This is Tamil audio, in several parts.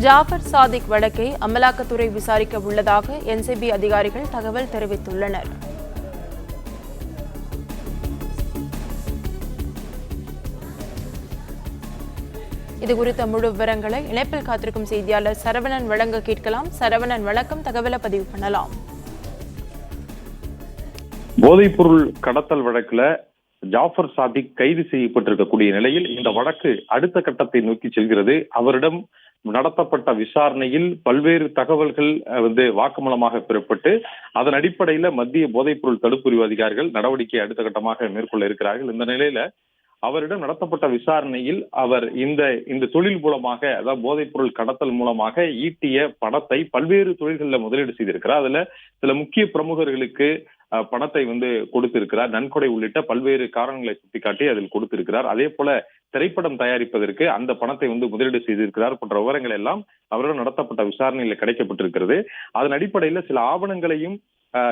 ஜாஃபர் சாதிக் வழக்கை அமலாக்கத்துறை விசாரிக்க உள்ளதாக என்சிபி அதிகாரிகள் தகவல் தெரிவித்துள்ளனர். இதுகுறித்த முழு விவரங்களை இணைப்பில் காத்திருக்கும் செய்தியாளர் சரவணன் வழங்க கேட்கலாம். சரவணன், வணக்கம். தகவலை பதிவு பண்ணலாம். போதைப்பொருள் கடத்தல் வழக்குல ஜாஃபர் சாதிக் கைது செய்யப்பட்டிருக்கக்கூடிய நிலையில் இந்த வழக்கு அடுத்த கட்டத்தை நோக்கி செல்கிறது. அவரிடம் நடத்தப்பட்ட விசாரணையில் பல்வேறு தகவல்கள் வாக்குமூலமாக பெறப்பட்டு அதன் அடிப்படையில மத்திய போதைப்பொருள் தடுப்புப்பிரிவு அதிகாரிகள் நடவடிக்கை அடுத்த கட்டமாக மேற்கொள்ள இருக்கிறார்கள். இந்த நிலையில அவரிடம் நடத்தப்பட்ட விசாரணையில் அவர் இந்த தொழில் மூலமாக, அதாவது போதைப்பொருள் கடத்தல் மூலமாக ஈட்டிய பணத்தை பல்வேறு தொழில்களில் முதலீடு செய்திருக்கிறார். அதுல சில முக்கிய பிரமுகர்களுக்கு பணத்தை கொடுத்திருக்கிறார். நன்கொடை உள்ளிட்ட பல்வேறு காரணங்களை சுட்டிக்காட்டி அதில் கொடுத்திருக்கிறார். அதே போல திரைப்படம் தயாரிப்பதற்கு அந்த பணத்தை முதலீடு செய்திருக்கிறார் போன்ற விவரங்கள் எல்லாம் அவரிடம் நடத்தப்பட்ட விசாரணையில் கிடைக்கப்பட்டிருக்கிறது. அதன் அடிப்படையில் சில ஆவணங்களையும்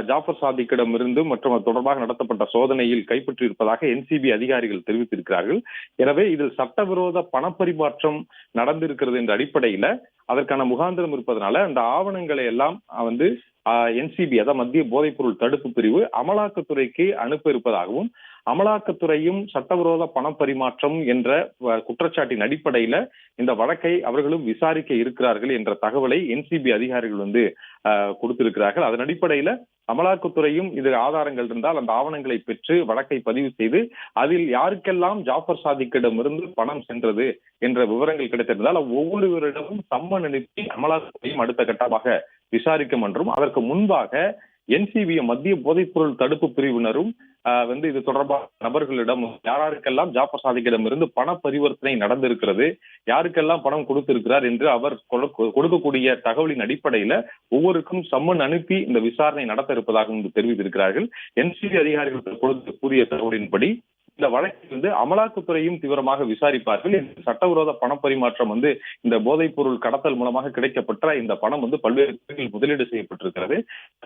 ஜாஃபர் சாதிக்கிடம் இருந்து மற்றும் அது தொடர்பாக நடத்தப்பட்ட சோதனையில் கைப்பற்றியிருப்பதாக என்சிபி அதிகாரிகள் தெரிவித்திருக்கிறார்கள். எனவே இதில் சட்டவிரோத பணப்பரிமாற்றம் நடந்திருக்கிறது என்ற அடிப்படையில அதற்கான முகாந்திரம் இருப்பதனால அந்த ஆவணங்களை எல்லாம் என்சிபி, அதாவது மத்திய போதைப்பொருள் தடுப்பு பிரிவு, அமலாக்கத்துறைக்கு அனுப்ப இருப்பதாகவும் அமலாக்கத்துறையும் சட்டவிரோத பணப்பரிமாற்றம் என்ற குற்றச்சாட்டின் அடிப்படையில இந்த வழக்கை அவர்களும் விசாரிக்க இருக்கிறார்கள் என்ற தகவலை என்சிபி அதிகாரிகள் கொடுத்திருக்கிறார்கள். அதன் அடிப்படையில அமலாக்கத்துறையும் இது ஆதாரங்கள் இருந்தால் அந்த ஆவணங்களை பெற்று வழக்கை பதிவு செய்து அதில் யாருக்கெல்லாம் ஜாஃபர் சாதிக்கிடம் இருந்து பணம் சென்றது என்ற விவரங்கள் கிடைத்திருந்தால் ஒவ்வொருவரிடமும் சம்மன் அனுப்பி அமலாக்கத்துறையும் அடுத்த கட்டமாக விசாரிக்கும் என்றும், அதற்கு முன்பாக என்சிபி மத்திய போதைப்பொருள் தடுப்பு பிரிவினரும் இது தொடர்பான நபர்களிடம் யாருக்கெல்லாம் ஜாஃபர் சாதிக்கிடம் இருந்து பண பரிவர்த்தனை நடந்திருக்கிறது, யாருக்கெல்லாம் பணம் கொடுத்திருக்கிறார் என்று அவர் கொடுக்கக்கூடிய தகவலின் அடிப்படையில ஒவ்வொருக்கும் சம்மன் அனுப்பி இந்த விசாரணை நடத்த இருப்பதாக தெரிவித்திருக்கிறார்கள். என்சிபி அதிகாரிகள் கூறிய தகவலின்படி இந்த வழக்கில் அமலாக்கத்துறையும் தீவிரமாக விசாரிப்பார்கள். சட்டவிரோத பணப்பரிமாற்றம் இந்த போதைப் பொருள் கடத்தல் மூலமாக கிடைக்கப்பட்ட இந்த பணம் பல்வேறு துறைகளில் முதலீடு செய்யப்பட்டிருக்கிறது,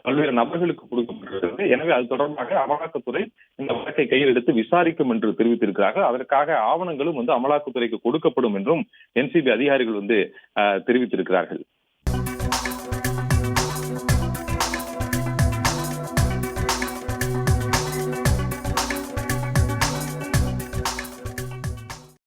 பல்வேறு நபர்களுக்கு கொடுக்கப்பட்டிருக்கிறது. எனவே அது தொடர்பாக அமலாக்கத்துறை இந்த வழக்கை கையில் எடுத்து விசாரிக்கும் என்று தெரிவித்திருக்கிறார்கள். அதற்காக ஆவணங்களும் அமலாக்கத்துறைக்கு கொடுக்கப்படும் என்றும் என்சிபி அதிகாரிகள் தெரிவித்திருக்கிறார்கள்.